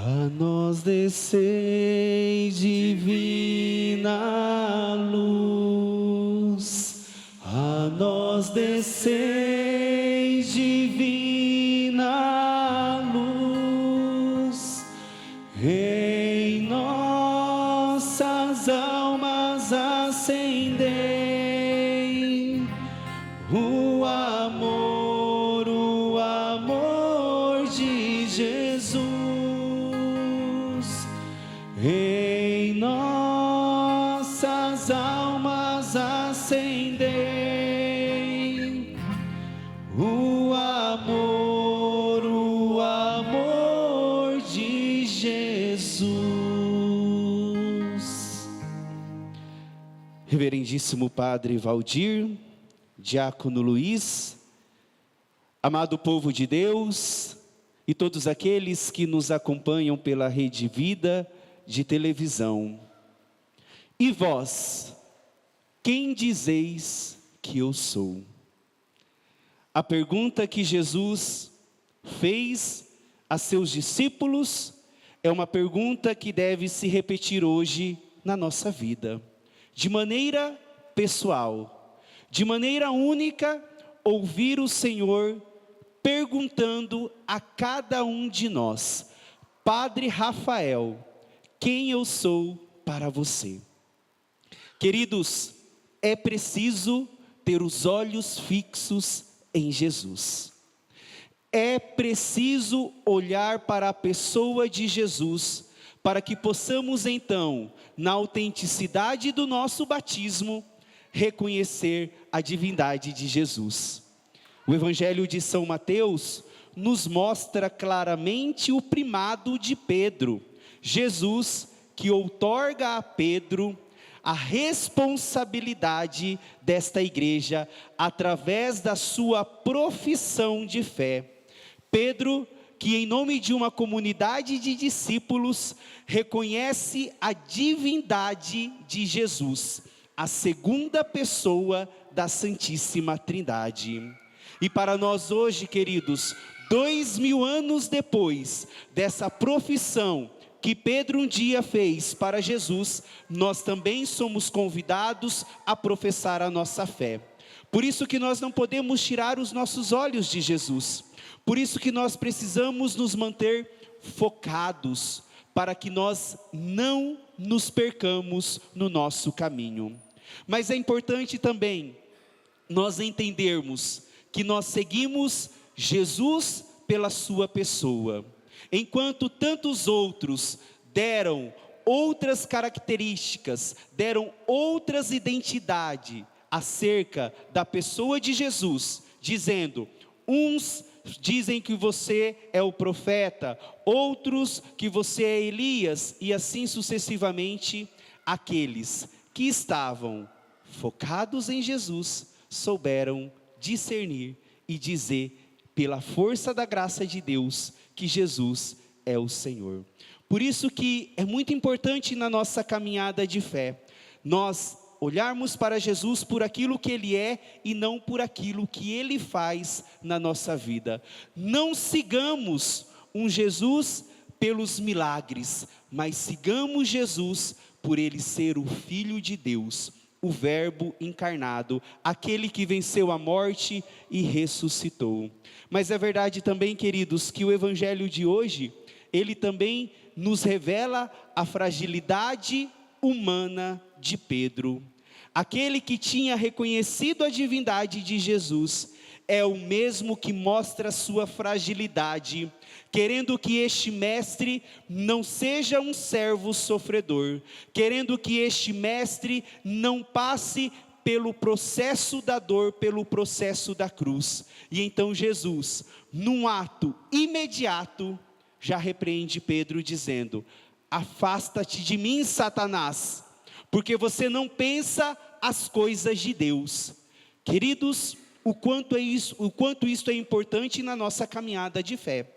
A nós descei divina luz, a nós descei divina luz, em nossas almas acendei o amor de Jesus. Em nossas almas acendei o amor de Jesus. Reverendíssimo Padre Valdir, Diácono Luiz, amado povo de Deus e todos aqueles que nos acompanham pela Rede Vida de televisão. E vós, quem dizeis que eu sou? A pergunta que Jesus fez a seus discípulos é uma pergunta que deve se repetir hoje na nossa vida, de maneira pessoal, de maneira única, ouvir o Senhor perguntando a cada um de nós: Padre Rafael, quem eu sou para você? Queridos, é preciso ter os olhos fixos em Jesus. É preciso olhar para a pessoa de Jesus, para que possamos então, na autenticidade do nosso batismo, reconhecer a divindade de Jesus. O Evangelho de São Mateus nos mostra claramente o primado de Pedro. Jesus que outorga a Pedro a responsabilidade desta igreja através da sua profissão de fé. Pedro, que em nome de uma comunidade de discípulos, reconhece a divindade de Jesus, a segunda pessoa da Santíssima Trindade. E para nós hoje, queridos, 2000 anos depois dessa profissão que Pedro um dia fez para Jesus, nós também somos convidados a professar a nossa fé. Por isso que nós não podemos tirar os nossos olhos de Jesus. Por isso que nós precisamos nos manter focados, para que nós não nos percamos no nosso caminho. Mas é importante também nós entendermos que nós seguimos Jesus pela sua pessoa. Enquanto tantos outros deram outras características, deram outras identidades acerca da pessoa de Jesus, dizendo: uns dizem que você é o profeta, outros que você é Elias, e assim sucessivamente. Aqueles que estavam focados em Jesus souberam discernir e dizer, pela força da graça de Deus, que Jesus é o Senhor. Por isso que é muito importante na nossa caminhada de fé, nós olharmos para Jesus por aquilo que Ele é e não por aquilo que Ele faz na nossa vida. Não sigamos um Jesus pelos milagres, mas sigamos Jesus por Ele ser o Filho de Deus, o Verbo encarnado, aquele que venceu a morte e ressuscitou. Mas é verdade também, queridos, que o Evangelho de hoje, ele também nos revela a fragilidade humana de Pedro. Aquele que tinha reconhecido a divindade de Jesus, é o mesmo que mostra sua fragilidade, querendo que este mestre não seja um servo sofredor, querendo que este mestre não passe pelo processo da dor, pelo processo da cruz. E então Jesus, num ato imediato, já repreende Pedro dizendo: afasta-te de mim, Satanás, porque você não pensa as coisas de Deus. Queridos, o quanto isso é importante na nossa caminhada de fé.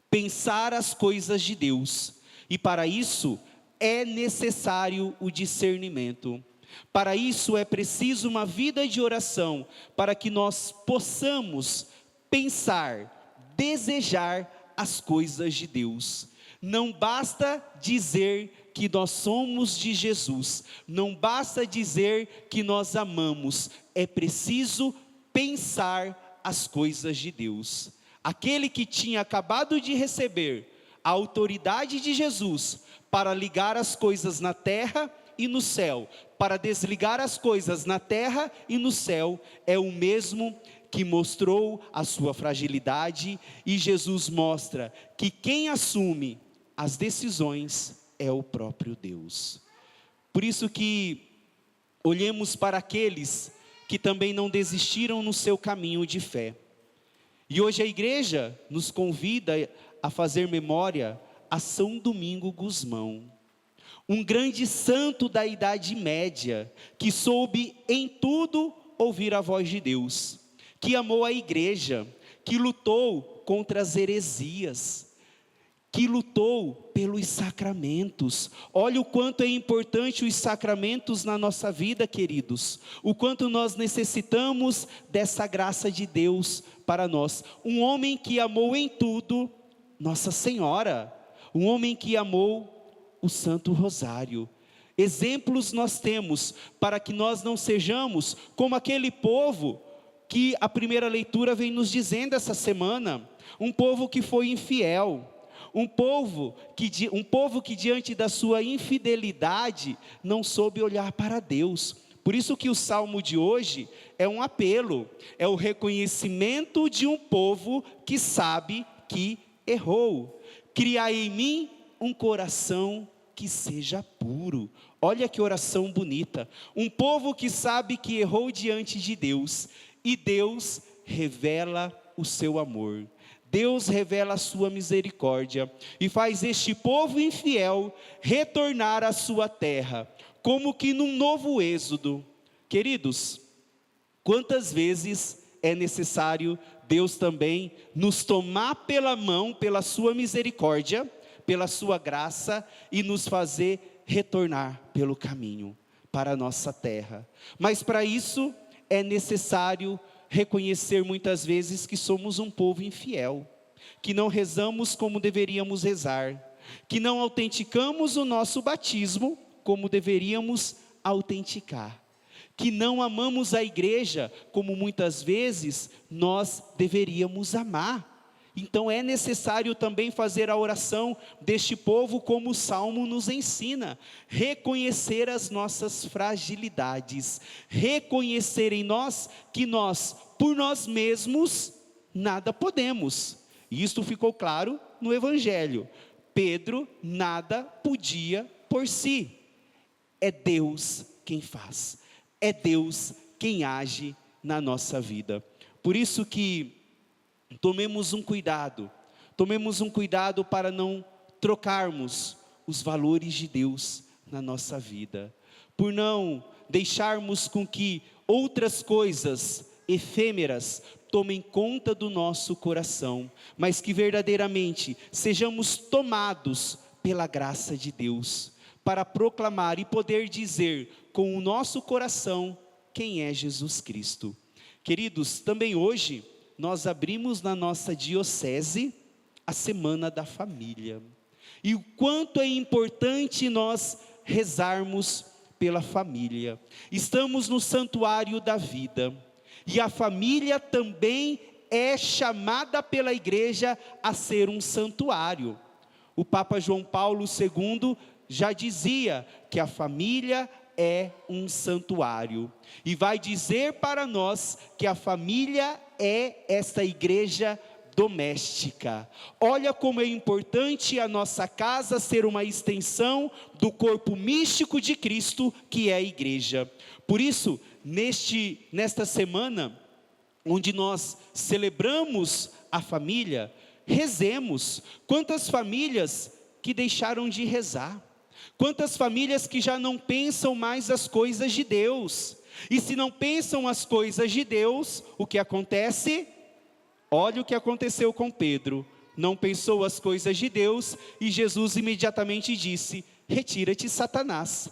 Pensar as coisas de Deus. E para isso é necessário o discernimento. Para isso é preciso uma vida de oração, para que nós possamos pensar, desejar as coisas de Deus. Não basta dizer que nós somos de Jesus, não basta dizer que nós amamos, é preciso pensar as coisas de Deus. Aquele que tinha acabado de receber a autoridade de Jesus para ligar as coisas na terra e no céu, para desligar as coisas na terra e no céu, é o mesmo que mostrou a sua fragilidade, e Jesus mostra que quem assume as decisões é o próprio Deus. Por isso que olhemos para aqueles que também não desistiram no seu caminho de fé. E hoje a igreja nos convida a fazer memória a São Domingo Gusmão, um grande santo da Idade Média, que soube em tudo ouvir a voz de Deus, que amou a igreja, que lutou contra as heresias, que lutou pelos sacramentos. Olha o quanto é importante os sacramentos na nossa vida, queridos, o quanto nós necessitamos dessa graça de Deus para nós. Um homem que amou em tudo Nossa Senhora, um homem que amou o Santo Rosário. Exemplos nós temos para que nós não sejamos como aquele povo que a primeira leitura vem nos dizendo essa semana, um povo que foi infiel, um povo que diante da sua infidelidade não soube olhar para Deus. Por isso que o salmo de hoje é um apelo, é o reconhecimento de um povo que sabe que errou. Criai em mim um coração que seja puro. Olha que oração bonita. Um povo que sabe que errou diante de Deus, e Deus revela o seu amor. Deus revela a sua misericórdia e faz este povo infiel retornar à sua terra, como que num novo êxodo. Queridos, quantas vezes é necessário Deus também nos tomar pela mão, pela sua misericórdia, pela sua graça, e nos fazer retornar pelo caminho para a nossa terra. Mas para isso é necessário reconhecer muitas vezes que somos um povo infiel, que não rezamos como deveríamos rezar, que não autenticamos o nosso batismo como deveríamos autenticar, que não amamos a igreja como muitas vezes nós deveríamos amar. Então é necessário também fazer a oração deste povo como o Salmo nos ensina, reconhecer as nossas fragilidades, reconhecer em nós que nós, por nós mesmos, nada podemos. E isto ficou claro no Evangelho. Pedro nada podia por si. É Deus quem faz, é Deus quem age na nossa vida. Por isso que tomemos um cuidado para não trocarmos os valores de Deus na nossa vida, por não deixarmos com que outras coisas efêmeras tomem conta do nosso coração, mas que verdadeiramente sejamos tomados pela graça de Deus, para proclamar e poder dizer com o nosso coração quem é Jesus Cristo. Queridos, também hoje nós abrimos na nossa diocese a Semana da Família. E o quanto é importante nós rezarmos pela família. Estamos no santuário da vida. E a família também é chamada pela igreja a ser um santuário. O Papa João Paulo II já dizia que a família é um santuário. E vai dizer para nós que a família é esta igreja doméstica. Olha como é importante a nossa casa ser uma extensão do corpo místico de Cristo, que é a igreja. Por isso, nesta semana, onde nós celebramos a família, rezemos. Quantas famílias que deixaram de rezar? Quantas famílias que já não pensam mais as coisas de Deus? E se não pensam as coisas de Deus, o que acontece? Olha o que aconteceu com Pedro. Não pensou as coisas de Deus, e Jesus imediatamente disse: retira-te, Satanás.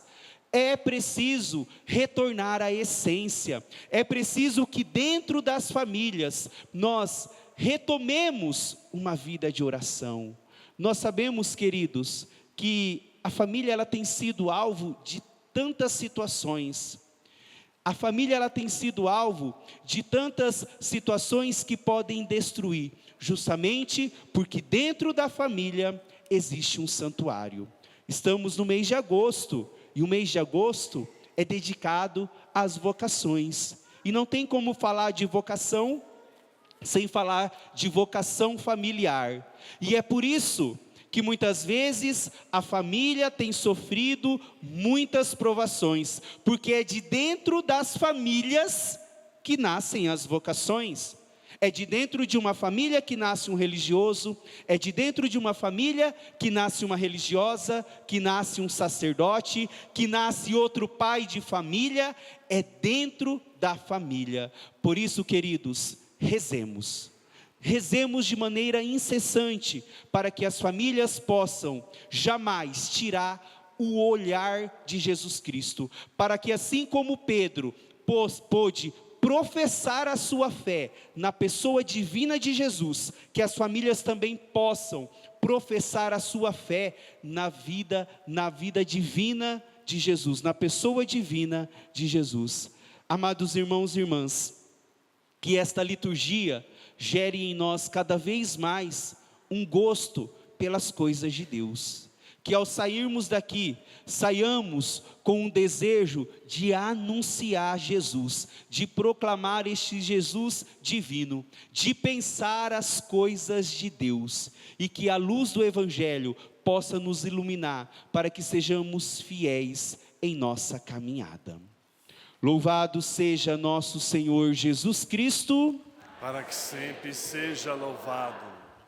É preciso retornar à essência. É preciso que dentro das famílias nós retomemos uma vida de oração. Nós sabemos, queridos, que a família ela tem sido alvo de tantas situações. A família ela tem sido alvo de tantas situações que podem destruir, justamente porque dentro da família existe um santuário. Estamos no mês de agosto, e o mês de agosto é dedicado às vocações. E não tem como falar de vocação sem falar de vocação familiar. E é por isso que muitas vezes a família tem sofrido muitas provações, porque é de dentro das famílias que nascem as vocações. É de dentro de uma família que nasce um religioso, é de dentro de uma família que nasce uma religiosa, que nasce um sacerdote, que nasce outro pai de família, é dentro da família. Por isso, queridos, rezemos. Rezemos de maneira incessante, para que as famílias possam jamais tirar o olhar de Jesus Cristo, para que assim como Pedro pôde professar a sua fé na pessoa divina de Jesus, que as famílias também possam professar a sua fé na vida divina de Jesus, na pessoa divina de Jesus. Amados irmãos e irmãs, que esta liturgia gere em nós cada vez mais um gosto pelas coisas de Deus. Que ao sairmos daqui, saiamos com um desejo de anunciar Jesus, de proclamar este Jesus divino, de pensar as coisas de Deus, e que a luz do Evangelho possa nos iluminar, para que sejamos fiéis em nossa caminhada. Louvado seja nosso Senhor Jesus Cristo, para que sempre seja louvado.